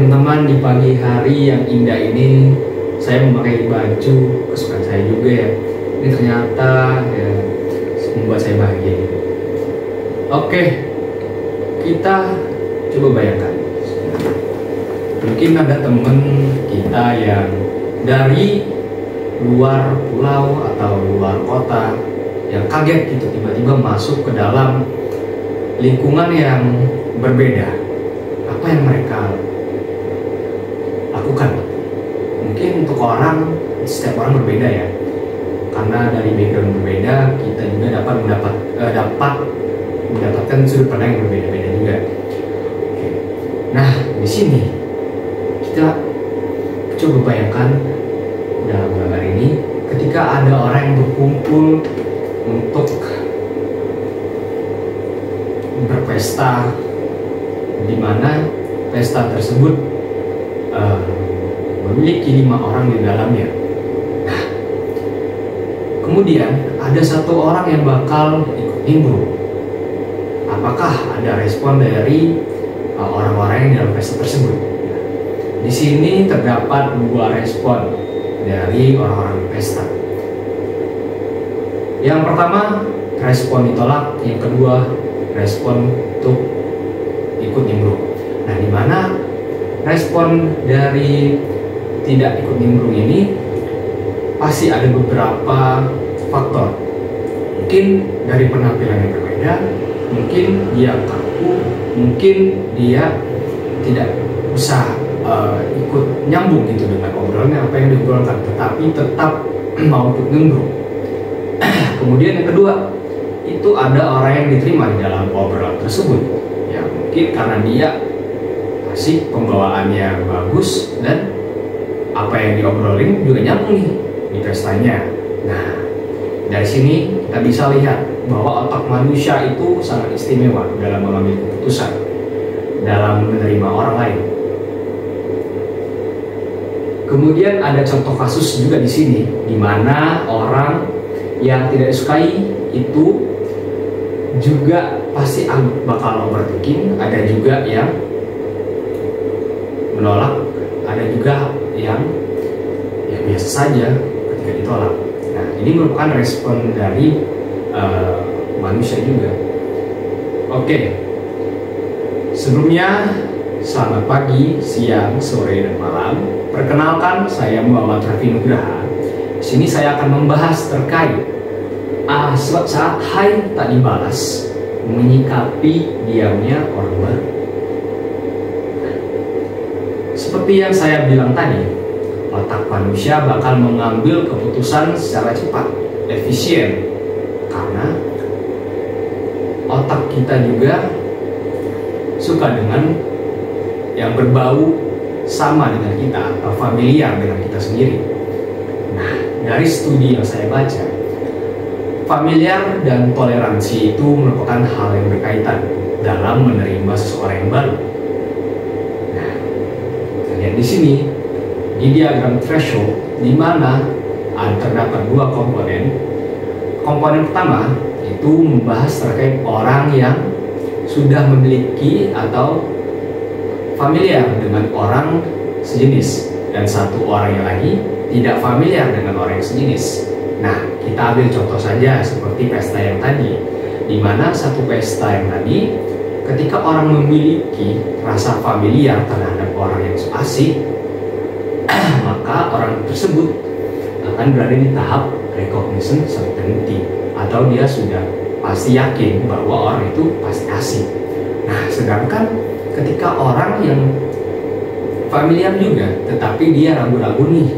teman-teman, di pagi hari yang indah ini saya memakai baju kesukaan saya juga ya. Ini ternyata ya membuat saya bahagia. Oke, kita coba bayangkan. Mungkin ada teman kita yang dari luar pulau atau luar kota yang kaget gitu tiba-tiba masuk ke dalam lingkungan yang berbeda. Apa yang mereka lakukan? Mungkin untuk setiap orang berbeda ya. Karena dari background berbeda, kita juga dapat mendapatkan sudut pandang yang berbeda-beda juga. Oke. Nah, di sini kita coba bayangkan dalam gambar ini, ketika ada orang yang berkumpul untuk berpesta, di mana pesta tersebut memiliki 5 orang di dalamnya. Nah, kemudian ada satu orang yang bakal ikut nimbrung. Apakah ada respon dari orang-orang yang dalam pesta tersebut? Nah, di sini terdapat 2 respon dari orang-orang pesta. Yang pertama, respon ditolak. Yang kedua, respon untuk ikut nimbrung. Nah, di mana respon dari tidak ikut nimbrung ini pasti ada beberapa faktor. Mungkin dari penampilan yang berbeda, mungkin dia kaku, mungkin dia tidak bisa ikut nyambung gitu dengan obrolannya apa yang diobrolkan, tetapi tetap mau ikut nimbrung. Kemudian yang kedua, itu ada orang yang diterima di dalam obrolan tersebut. Ya mungkin karena dia asik, pembawaannya bagus, dan apa yang diobrolin juga nyambung nih di pestanya. Nah, dari sini kita bisa lihat bahwa otak manusia itu sangat istimewa dalam mengambil keputusan, dalam menerima orang lain. Kemudian ada contoh kasus juga di sini, di mana orang yang tidak disukai itu juga pasti bakal overthinking. Ada juga yang menolak, ada juga yang ya biasa saja ketika ditolak. Nah, ini merupakan respon dari manusia juga. Oke, sebelumnya selamat pagi, siang, sore, dan malam. Perkenalkan, saya Muhammad Raffi Nugraha. Di sini saya akan membahas terkait saat hai tak dibalas, menyikapi diamnya orang baru. Seperti yang saya bilang tadi, otak manusia bakal mengambil keputusan secara cepat, efisien, karena otak kita juga suka dengan yang berbau sama dengan kita atau familiar dengan kita sendiri. Nah, dari studi yang saya baca, familiar dan toleransi itu merupakan hal yang berkaitan dalam menerima seseorang yang baru. Nah, kita lihat di sini di diagram threshold, di mana terdapat 2 komponen. Komponen pertama itu membahas terkait orang yang sudah memiliki atau familiar dengan orang sejenis, dan satu orang yang lagi tidak familiar dengan orang yang sejenis. Nah, kita ambil contoh saja seperti pesta yang tadi, di mana satu pesta yang tadi, ketika orang memiliki rasa familiar terhadap orang yang asik, maka orang tersebut akan berada di tahap recognition certainty, atau dia sudah pasti yakin bahwa orang itu pasti asik. Nah, sedangkan ketika orang yang familiar juga, tetapi dia ragu-ragu nih,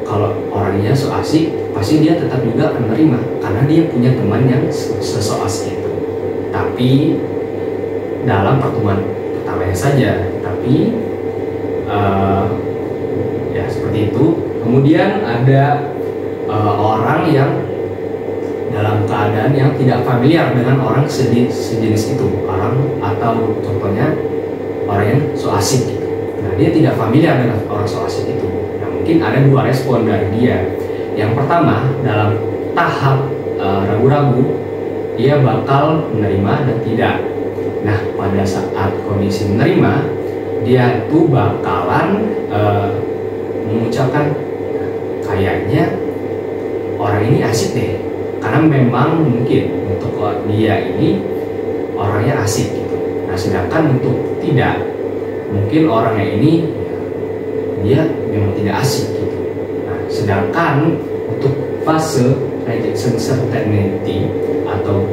kalau orangnya so asik, pasti dia tetap juga akan menerima karena dia punya teman yang so asik itu. Tapi dalam pertemuan pertamanya saja, tapi ya seperti itu. Kemudian ada orang yang dalam keadaan yang tidak familiar dengan orang sejenis itu, orang atau contohnya orang yang so asik gitu. Nah, dia tidak familiar dengan orang so asik itu. Nah, mungkin ada 2 respon dari dia. Yang pertama, dalam tahap ragu-ragu, dia bakal menerima dan tidak. Nah, pada saat kondisi menerima, dia itu bakalan mengucapkan kayaknya orang ini asik deh, karena memang mungkin untuk dia ini orangnya asik gitu. Nah sedangkan untuk tidak, mungkin orangnya ini dia memang tidak asik gitu. Nah sedangkan untuk fase rejection certainty atau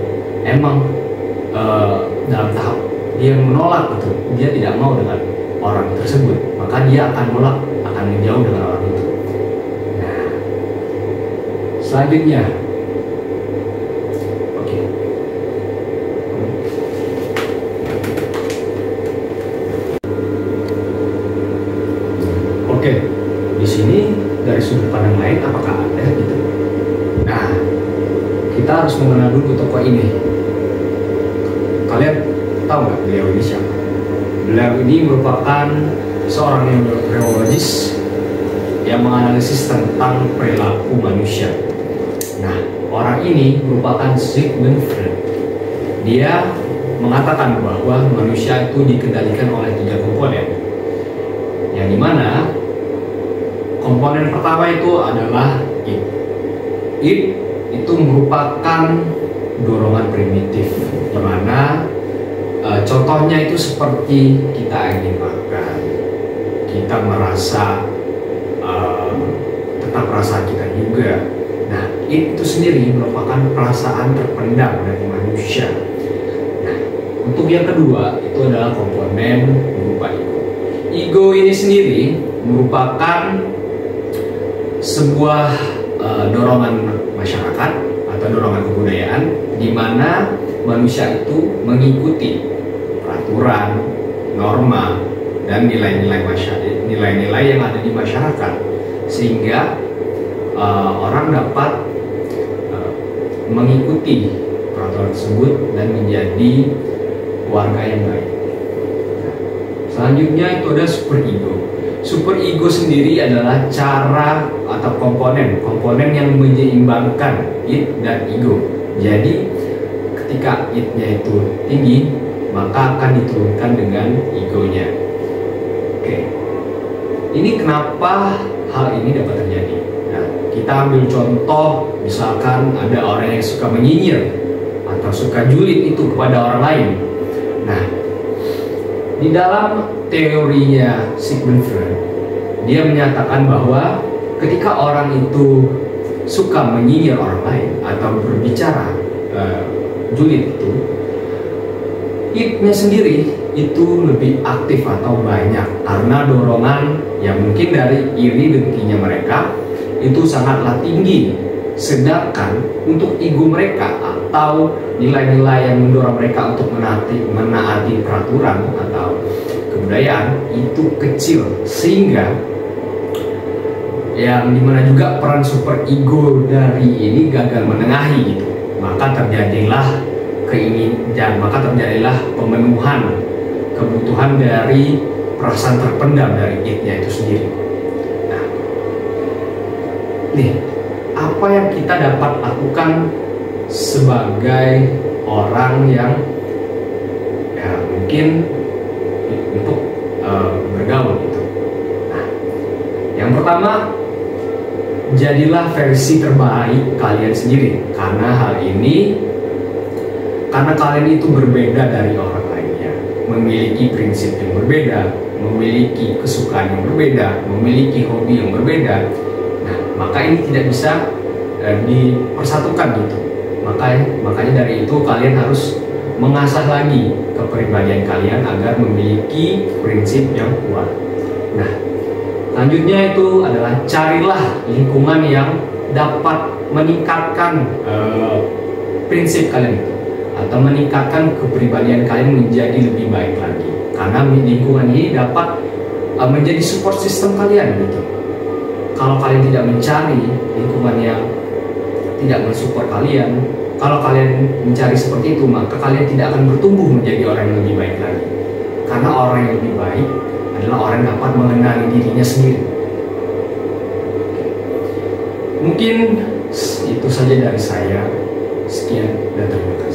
emang dalam tahap dia menolak gitu, dia tidak mau dengan orang tersebut, maka dia akan menolak, akan menjauh dengan orang itu. Nah selanjutnya, oke. Oke, di sini dari sudut pandang lain apakah ada gitu? Nah, kita harus mengenal dulu tokoh ini. Kalian tahu nggak beliau ini siapa? Beliau ini merupakan seorang neurologis yang menganalisis tentang perilaku manusia. Nah, orang ini merupakan Sigmund Freud. Dia mengatakan bahwa manusia itu dikendalikan oleh 3 komponen, yang dimana komponen pertama itu adalah id. Id itu merupakan dorongan primitif, di mana contohnya itu seperti kita ingin makan, kita merasa tentang perasaan kita juga. Nah, id itu sendiri merupakan perasaan terpendam dari manusia. Nah, untuk yang kedua itu adalah komponen berupa ego. Ego ini sendiri merupakan sebuah dorongan masyarakat atau dorongan kebudayaan, di mana manusia itu mengikuti peraturan, norma, dan nilai-nilai yang ada di masyarakat, sehingga orang dapat mengikuti peraturan tersebut dan menjadi warga yang baik. Selanjutnya itu ada superego. Superego sendiri adalah cara atau komponen yang menyeimbangkan id dan ego. Jadi ketika id-nya itu tinggi, maka akan diturunkan dengan egonya. Oke, ini kenapa hal ini dapat terjadi? Nah, kita ambil contoh, misalkan ada orang yang suka menyinyir atau suka julid itu kepada orang lain. Nah, di dalam teorinya Sigmund Freud, dia menyatakan bahwa ketika orang itu suka menyinyir orang lain atau berbicara julid itu, id-nya sendiri itu lebih aktif atau banyak, karena dorongan yang mungkin dari iri dengkinya mereka itu sangatlah tinggi. Sedangkan untuk ego mereka atau nilai-nilai yang mendorong mereka untuk menaati peraturan atau kebudayaan itu kecil, sehingga yang dimana juga peran super ego dari ini gagal menengahi gitu. Maka terjadilah pemenuhan kebutuhan dari perasaan terpendam dari id-nya itu sendiri. Nah, nih, apa yang kita dapat lakukan sebagai orang yang mungkin untuk bergaul gitu. Nah, yang pertama, jadilah versi terbaik kalian sendiri, karena kalian itu berbeda dari orang lainnya, memiliki prinsip yang berbeda, memiliki kesukaan yang berbeda, memiliki hobi yang berbeda. Nah, maka ini tidak bisa dipersatukan gitu. Makanya dari itu kalian harus mengasah lagi kepribadian kalian agar memiliki prinsip yang kuat. Nah, selanjutnya itu adalah carilah lingkungan yang dapat meningkatkan prinsip kalian itu, atau meningkatkan kepribadian kalian menjadi lebih baik lagi. Karena lingkungan ini dapat menjadi support system kalian gitu. Kalau kalian tidak mencari lingkungan yang tidak mensupport kalian, kalau kalian mencari seperti itu, maka kalian tidak akan bertumbuh menjadi orang yang lebih baik lagi. Karena orang yang lebih baik adalah orang yang dapat mengenali dirinya sendiri. Mungkin itu saja dari saya. Sekian dan terima kasih.